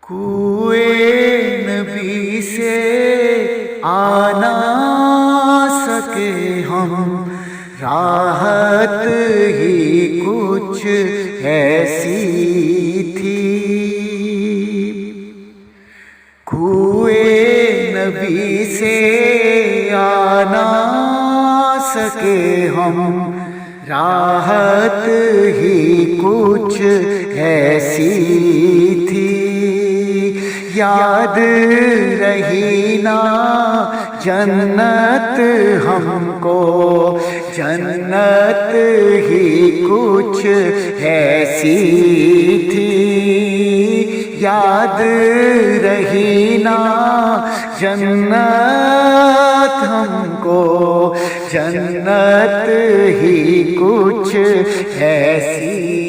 کوئے نبی سے آ نہ سکے ہم، راحت ہی کچھ ایسی تھی۔ کوئے نبی سے آ نہ سکے ہم، راحت ہی کچھ ایسی تھی۔ یاد رہی نا جنت ہم کو، جنت ہی کچھ ایسی تھی۔ یاد رہی نا جنت ہم کو، جنت ہی کچھ ایسی